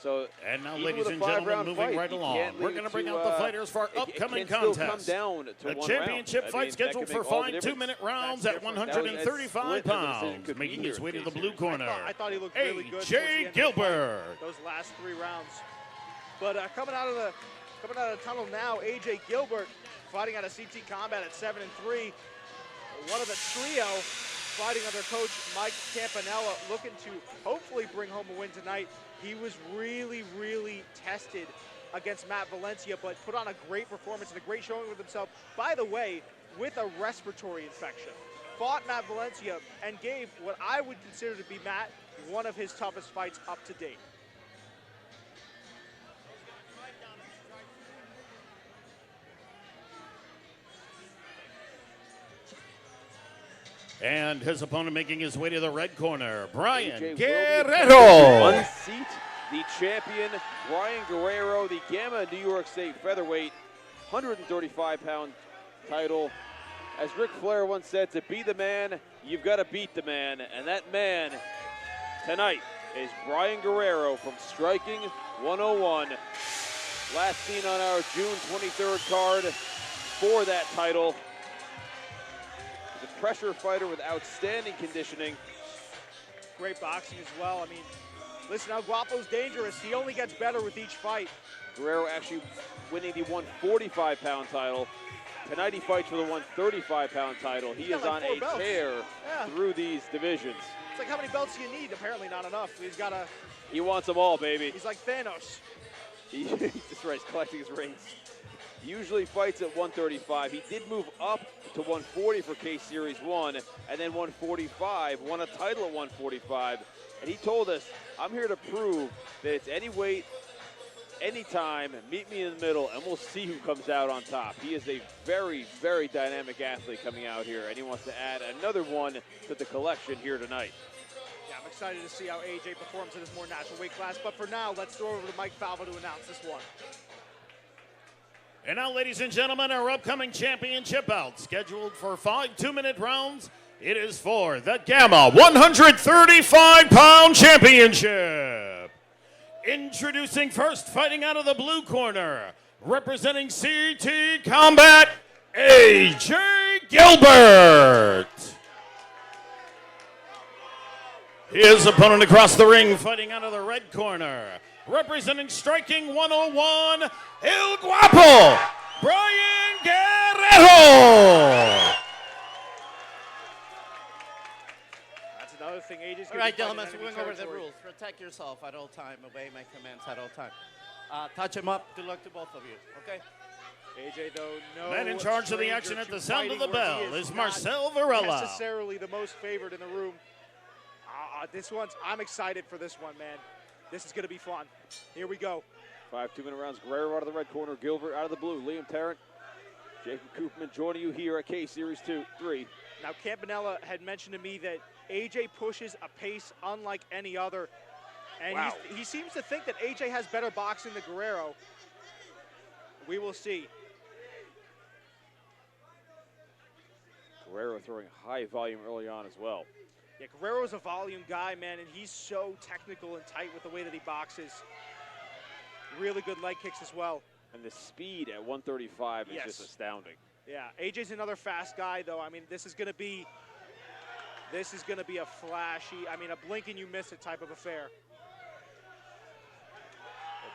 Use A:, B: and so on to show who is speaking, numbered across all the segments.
A: So,
B: and now, ladies and gentlemen, moving right along, we're going to bring out the fighters for our upcoming contest. The championship fight scheduled for 5 2-minute rounds at 135 pounds. Making his way to the blue corner,
C: I thought he looked really good.
B: A.J. Gilbert.
C: Those last 3 rounds. But coming out of the tunnel now, A.J. Gilbert fighting out of CT Combat at 7-3. One of the trio fighting under coach Mike Campanella, looking to hopefully bring home a win tonight. He was really, really tested against Matt Valencia, but put on a great performance and a great showing with himself. By the way, with a respiratory infection. Fought Matt Valencia and gave what I would consider to be, Matt, one of his toughest fights up to date.
B: And his opponent making his way to the red corner, Bryan Guerrero.
A: Unseat the champion, Bryan Guerrero, the Gamma New York State featherweight, 135-pound title. As Ric Flair once said, to be the man, you've got to beat the man. And that man tonight is Bryan Guerrero from Striking 101. Last seen on our June 23rd card for that title. The pressure fighter with outstanding conditioning.
C: Great boxing as well. I mean, listen, El Guapo's dangerous. He only gets better with each fight.
A: Guerrero actually winning the 145-pound title. Tonight he fights for the 135-pound title. He is on a tear through these divisions.
C: It's like, how many belts do you need? Apparently not enough.
A: He wants them all, baby.
C: He's like Thanos.
A: That's right, he's collecting his rings. Usually fights at 135. He did move up to 140 for K-Series 1, and then 145, won a title at 145. And he told us, I'm here to prove that it's any weight, anytime, meet me in the middle, and we'll see who comes out on top. He is a very, very dynamic athlete coming out here, and he wants to add another one to the collection here tonight.
C: Yeah, I'm excited to see how AJ performs in his more natural weight class. But for now, let's throw over to Mike Falva to announce this one.
B: And now, ladies and gentlemen, our upcoming championship bout, scheduled for 5 2-minute rounds. It is for the Gamma 135-pound championship. Introducing first, fighting out of the blue corner, representing CT Combat, A.J. Gilbert. His opponent across the ring, fighting out of the red corner, representing Striking 101, El Guapo, Bryan Guerrero.
C: That's another thing. AJ's
D: all right, gentlemen, so we're going over the rules. Protect yourself at all time. Obey my commands at all time. Touch him up. Good luck to both of you, okay?
C: AJ, though, no.
B: Man in charge of the action at the sound of the bell is Marcel Varela.
C: Necessarily the most favored in the room. I'm excited for this one, man. This is going to be fun. Here we go.
A: 5 2-minute rounds. Guerrero out of the red corner. Gilbert out of the blue. Liam Tarrant, Jacob Koopman joining you here at K-Series 3.
C: Now, Campanella had mentioned to me that AJ pushes a pace unlike any other. And he seems to think that AJ has better boxing than Guerrero. We will see.
A: Guerrero throwing high volume early on as well.
C: Yeah, Guerrero's a volume guy, man, and he's so technical and tight with the way that he boxes. Really good leg kicks as well.
A: And the speed at 135 is just astounding.
C: Yeah, AJ's another fast guy, though. I mean, this is going to be a flashy, a blink and you miss it type of affair.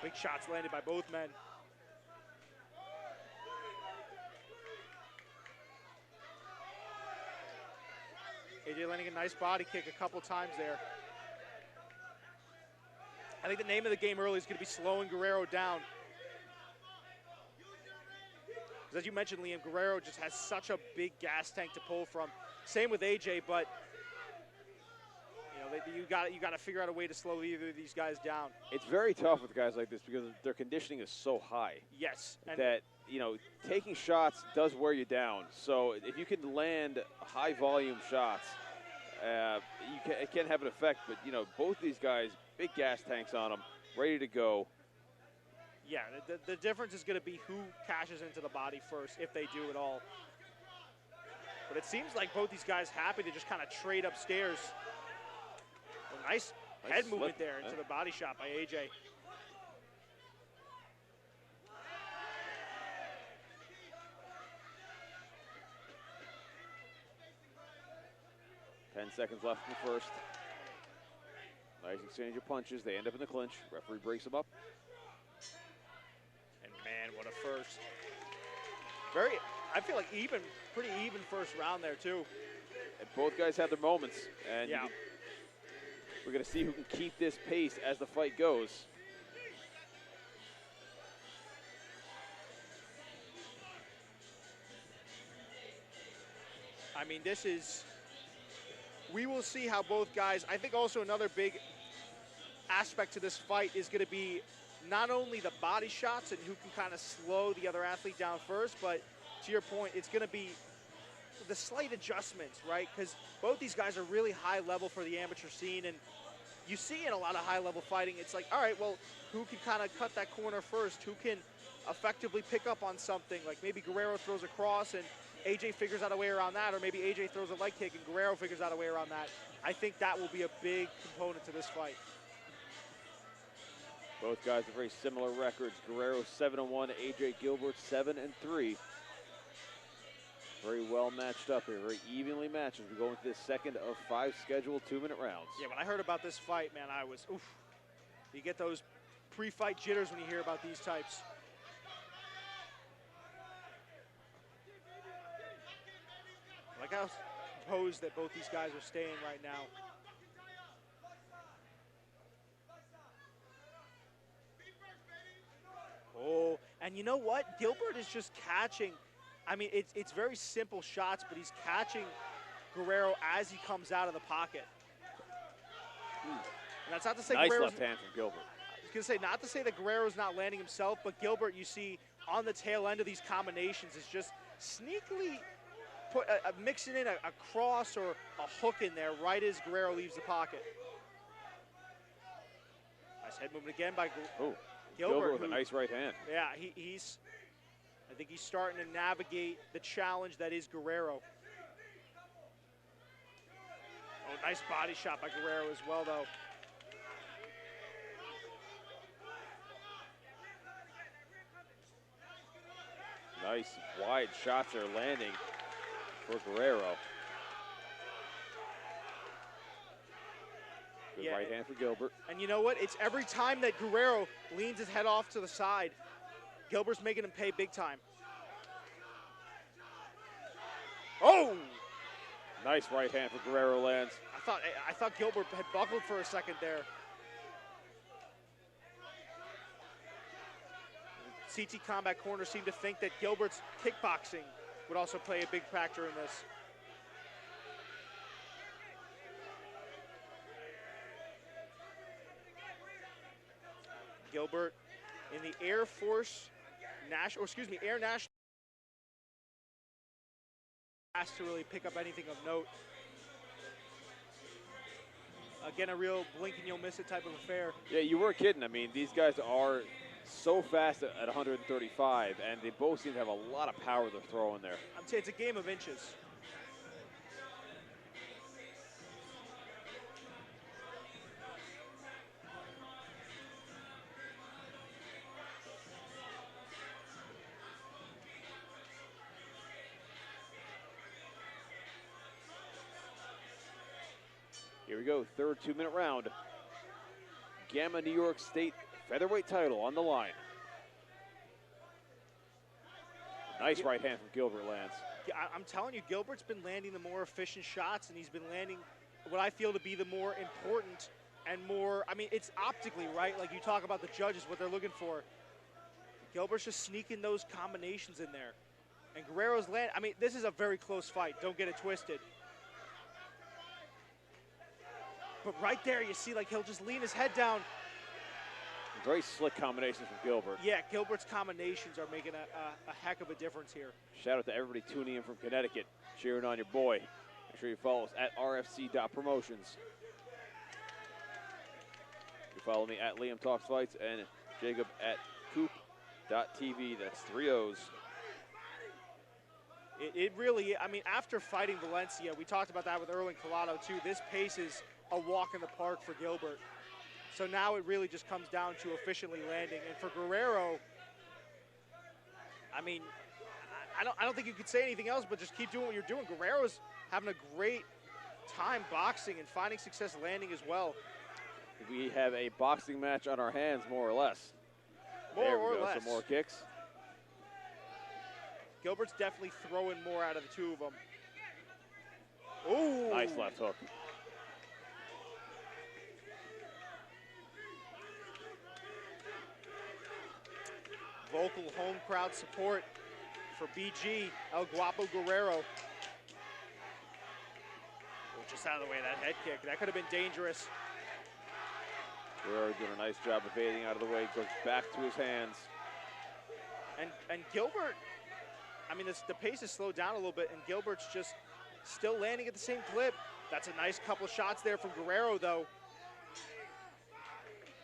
C: Big shots landed by both men. AJ landing a nice body kick a couple times there. I think the name of the game early is going to be slowing Guerrero down. As you mentioned, Liam, Guerrero just has such a big gas tank to pull from. Same with AJ, but you got to figure out a way to slow either of these guys down.
A: It's very tough with guys like this because their conditioning is so high.
C: Yes.
A: That, taking shots does wear you down. So if you can land high volume shots, it can have an effect. But, both these guys, big gas tanks on them, ready to go.
C: Yeah, the difference is going to be who cashes into the body first, if they do at all. But it seems like both these guys happy to just kind of trade upstairs. A nice head movement there into the body shot by AJ.
A: 10 seconds left in the first. Nice exchange of punches. They end up in the clinch. Referee breaks them up.
C: And man, what a first. I feel like pretty even first round there too.
A: And both guys have their moments. And
C: Yeah.
A: we're going to see who can keep this pace as the fight goes.
C: I mean, we will see how both guys, I think also another big aspect to this fight is going to be not only the body shots and who can kind of slow the other athlete down first, but to your point, it's going to be the slight adjustments, right? Because both these guys are really high level for the amateur scene, and you see in a lot of high level fighting, it's like, all right, well, who can kind of cut that corner first? Who can effectively pick up on something? Like maybe Guerrero throws a cross and AJ figures out a way around that, or maybe AJ throws a leg kick and Guerrero figures out a way around that. I think that will be a big component to this fight.
A: Both guys have very similar records. Guerrero 7-1, AJ Gilbert 7-3. Very well matched up here, very evenly matched as we go into this second of 5 scheduled 2-minute rounds.
C: Yeah, when I heard about this fight, man, I was, oof. You get those pre-fight jitters when you hear about these types. I like how posed that both these guys are staying right now. Oh, and you know what? Gilbert is just catching. I mean, it's very simple shots, but he's catching Guerrero as he comes out of the pocket. And that's not to say
A: nice
C: Guerrero's,
A: left hand from Gilbert.
C: I was going to say, not to say that Guerrero's not landing himself, but Gilbert, you see, on the tail end of these combinations is just sneakily mixing in a cross or a hook in there right as Guerrero leaves the pocket. Nice head movement again by
A: Gilbert with a nice right hand.
C: Yeah, I think he's starting to navigate the challenge that is Guerrero. Oh, nice body shot by Guerrero as well, though.
A: Nice wide shots are landing for Guerrero. Good right hand for Gilbert.
C: And you know what? It's every time that Guerrero leans his head off to the side, Gilbert's making him pay big time. Oh!
A: Nice right hand for Guerrero lands.
C: I thought Gilbert had buckled for a second there. CT Combat Corner seemed to think that Gilbert's kickboxing would also play a big factor in this. Gilbert in the Air Force Air National has to really pick up anything of note. Again, a real blink and you'll miss it type of affair.
A: Yeah, you weren't kidding. I mean, these guys are so fast at 135, and they both seem to have a lot of power they're throwing there.
C: I'm saying it's a game of inches.
A: Here we go, third 2-minute round. Gamma New York State featherweight title on the line. Nice right hand from Gilbert lands.
C: I'm telling you, Gilbert's been landing the more efficient shots, and he's been landing what I feel to be the more important and more, I mean, it's optically, right? Like you talk about the judges, what they're looking for. Gilbert's just sneaking those combinations in there. And Guerrero's I mean, this is a very close fight. Don't get it twisted. But right there, you see, like, he'll just lean his head down.
A: Very slick combinations from Gilbert.
C: Yeah, Gilbert's combinations are making a heck of a difference here.
A: Shout out to everybody tuning in from Connecticut, cheering on your boy. Make sure you follow us at rfc.promotions. You follow me at Liam Talks Fights and Jacob at coop.tv. That's 3 O's.
C: It really, I mean, after fighting Valencia, we talked about that with Erling Collado too. This pace is a walk in the park for Gilbert. So now it really just comes down to efficiently landing. And for Guerrero, I mean, I don't think you could say anything else but just keep doing what you're doing. Guerrero's having a great time boxing and finding success landing as well.
A: We have a boxing match on our hands, more or less.
C: More or less.
A: Some more kicks.
C: Gilbert's definitely throwing more out of the two of them. Ooh.
A: Nice left hook.
C: Vocal home crowd support for BG, El Guapo Guerrero. Oh, just out of the way of that head kick. That could have been dangerous.
A: Guerrero doing a nice job evading out of the way. Goes back to his hands.
C: And Gilbert, I mean, the pace has slowed down a little bit, and Gilbert's just still landing at the same clip. That's a nice couple shots there from Guerrero, though.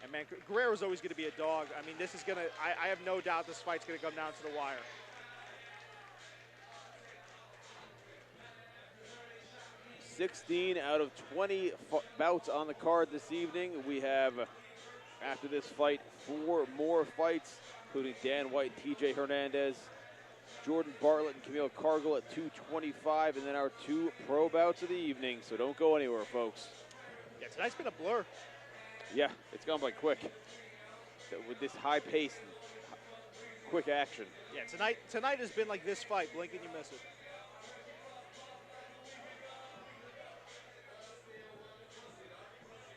C: And, man, Guerrero's always going to be a dog. I mean, this is going to, I have no doubt this fight's going to come down to the wire.
A: $16 out of 20 bouts on the card this evening. We have, after this fight, 4 more fights, including Dan White and TJ Hernandez, Jordan Bartlett and Camille Cargill at 225, and then our 2 pro bouts of the evening. So don't go anywhere, folks.
C: Yeah, tonight's been a blur.
A: Yeah, it's gone by quick. With this high pace and quick action.
C: Yeah, tonight has been like this fight. Blink and you miss it.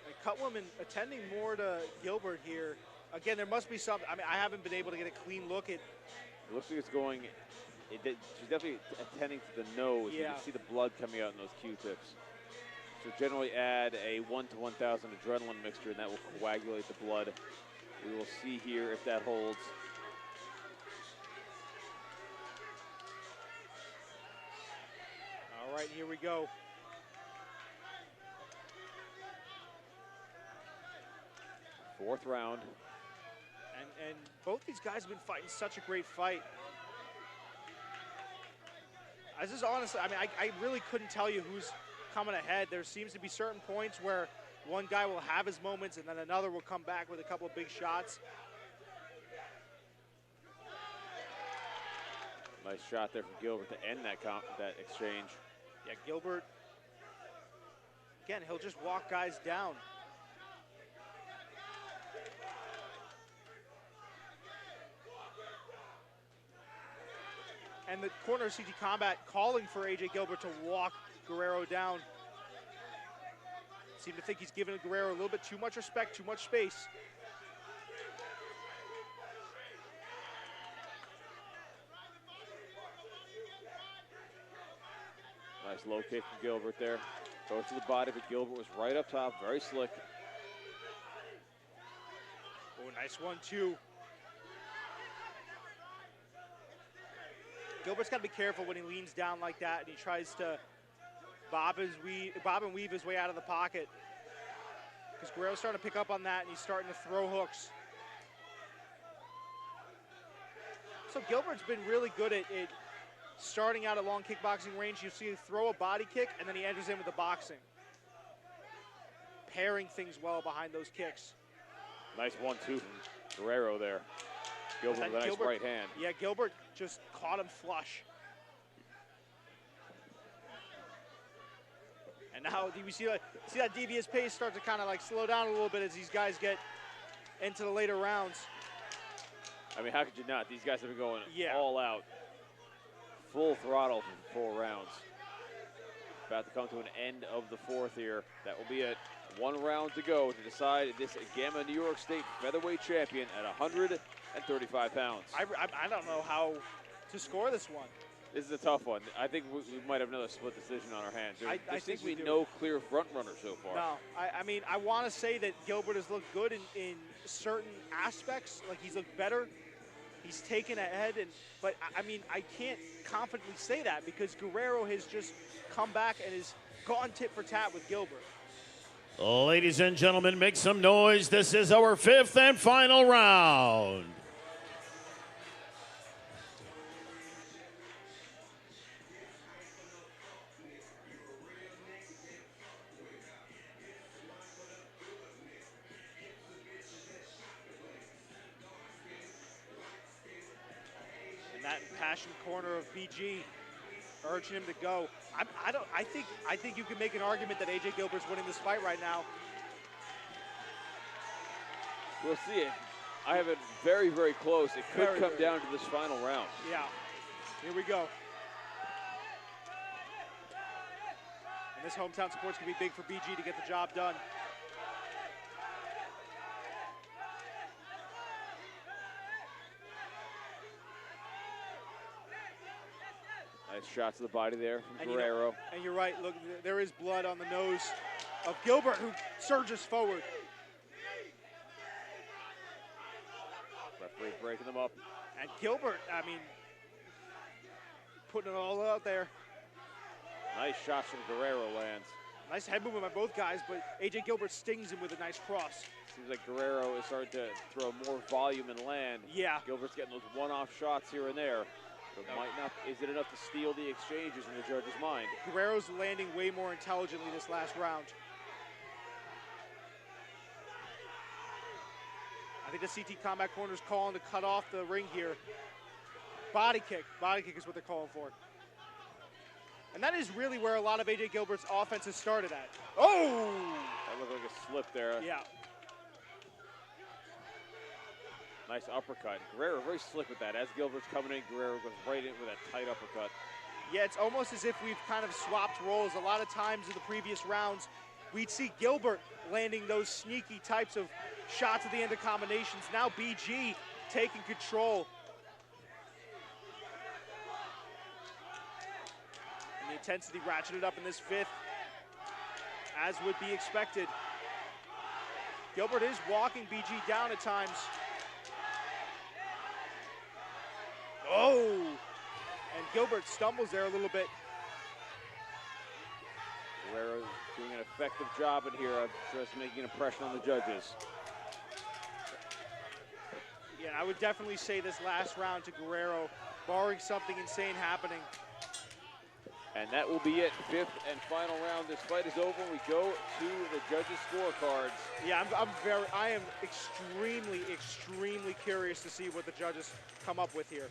C: And Cutwoman attending more to Gilbert here. Again, there must be something. I mean, I haven't been able to get a clean look at.
A: It looks like it's going. She's definitely attending to the nose.
C: Yeah.
A: You can see the blood coming out in those Q-tips. So generally add a 1 to 1,000 adrenaline mixture, and that will coagulate the blood. We will see here if that holds.
C: All right, here we go.
A: Fourth round.
C: And both these guys have been fighting such a great fight. This is honestly, I mean, I really couldn't tell you who's coming ahead. There seems to be certain points where one guy will have his moments and then another will come back with a couple of big shots.
A: Nice shot there from Gilbert to end that exchange.
C: Yeah, Gilbert, again, he'll just walk guys down. And the corner of CT Combat calling for AJ Gilbert to walk Guerrero down. Seem to think he's giving Guerrero a little bit too much respect, too much space.
A: Nice low kick from Gilbert there. Goes to the body, but Gilbert was right up top, very slick.
C: Oh, nice 1-2. Gilbert's got to be careful when he leans down like that and he tries to bob and weave his way out of the pocket. Because Guerrero's starting to pick up on that and he's starting to throw hooks. So Gilbert's been really good at starting out at long kickboxing range. You see him throw a body kick and then he enters in with the boxing. Pairing things well behind those kicks.
A: Nice 1-2 from Guerrero there. Gilbert with a nice right hand.
C: Yeah, Gilbert just caught him flush. And now we see that devious pace start to kind of like slow down a little bit as these guys get into the later rounds.
A: I mean, how could you not? These guys have been going
C: Yeah.
A: all out. Full throttle for 4 rounds. About to come to an end of the 4th here. That will be it. 1 round to go to decide this Gamma New York State featherweight champion at 135 pounds.
C: I don't know how to score this one.
A: This is a tough one. I think we might have another split decision on our hands.
C: I think we do.
A: no clear front runner so far.
C: No, I mean, I want to say that Gilbert has looked good in certain aspects. Like he's looked better. He's taken ahead, but I mean, I can't confidently say that because Guerrero has just come back and has gone tit for tat with Gilbert.
B: Ladies and gentlemen, make some noise. This is our 5th and final round.
C: In that passion corner of BG, urging him to go. I think you can make an argument that AJ Gilbert's winning this fight right now.
A: We'll see it. I have it very, very close. It could come down to this final round.
C: Yeah. Here we go. And this hometown support's going to be big for BG to get the job done.
A: Nice shot to the body there from Guerrero.
C: And you're right. Look, there is blood on the nose of Gilbert, who surges forward.
A: Referee breaking them up.
C: And Gilbert, I mean, putting it all out there.
A: Nice shots from Guerrero lands.
C: Nice head movement by both guys, but AJ Gilbert stings him with a nice cross.
A: Seems like Guerrero is starting to throw more volume and land.
C: Yeah.
A: Gilbert's getting those one-off shots here and there. But might not. Is it enough to steal the exchanges in the judge's mind?
C: Guerrero's landing way more intelligently this last round. I think the CT Combat Corner's calling to cut off the ring here. Body kick. Body kick is what they're calling for. And that is really where a lot of AJ Gilbert's offense has started at. Oh!
A: That looked like a slip there.
C: Yeah.
A: Nice uppercut. Guerrero very slick with that. As Gilbert's coming in, Guerrero goes right in with that tight uppercut.
C: Yeah, it's almost as if we've kind of swapped roles. A lot of times in the previous rounds, we'd see Gilbert landing those sneaky types of shots at the end of combinations. Now BG taking control. And the intensity ratcheted up in this fifth, as would be expected. Gilbert is walking BG down at times. Oh! And Gilbert stumbles there a little bit.
A: Guerrero doing an effective job in here of just making an impression on the judges.
C: Yeah, I would definitely say this last round to Guerrero, barring something insane happening.
A: And that will be it. Fifth and final round. This fight is over. We go to the judges' scorecards.
C: Yeah, I am extremely curious to see what the judges come up with here.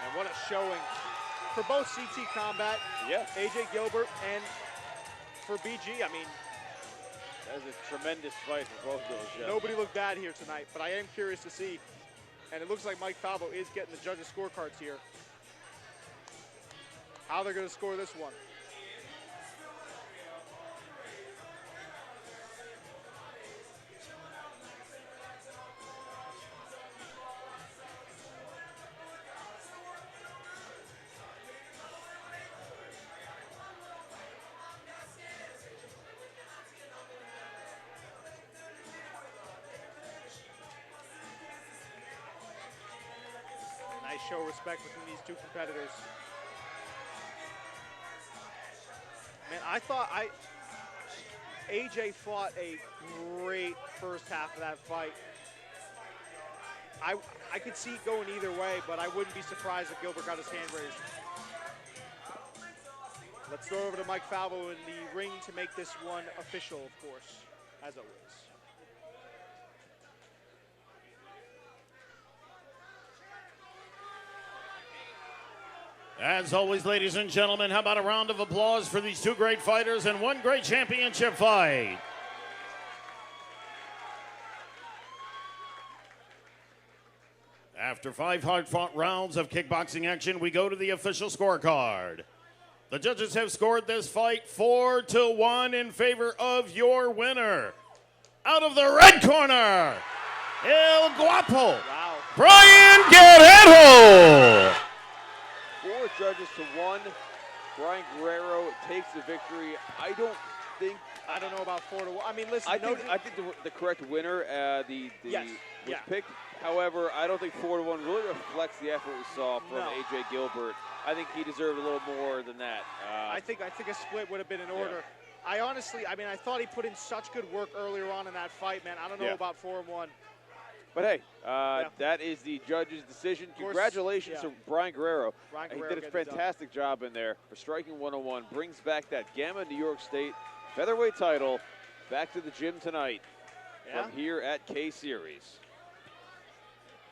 C: And what a showing for both CT Combat,
A: yes,
C: AJ Gilbert, and for BG. I mean,
A: that was a tremendous fight for both of those judges.
C: Nobody looked bad here tonight, but I am curious to see. And it looks like Mike Falvo is getting the judges' scorecards here. How they're going to score this one. Nice show of respect between these two competitors. Man, I thought AJ fought a great first half of that fight. I could see it going either way, but I wouldn't be surprised if Gilbert got his hand raised. Let's throw over to Mike Falvo in the ring to make this one official, of course, as always.
B: As always, ladies and gentlemen, how about a round of applause for these two great fighters and one great championship fight? After 5 hard-fought rounds of kickboxing action, we go to the official scorecard. The judges have scored this fight 4-1 in favor of your winner. Out of the red corner, El Guapo,
C: Wow.
B: Bryan Guerrero.
A: 4 judges to 1. Bryan Guerrero takes the victory. I don't
C: know about 4-1. I mean, listen.
A: I think the correct winner
C: Yes.
A: was
C: Yeah.
A: picked. However, I don't think 4-1 really reflects the effort we saw from
C: No.
A: AJ Gilbert. I think he deserved a little more than that.
C: I think a split would have been in order. I honestly, I thought he put in such good work earlier on in that fight, man. I don't know about 4-1.
A: But hey, that is the judge's decision. Congratulations to Bryan Guerrero. He did a fantastic job in there for striking 101. Brings back that Gamma New York State featherweight title back to the gym tonight
C: Yeah.
A: from here at K-Series.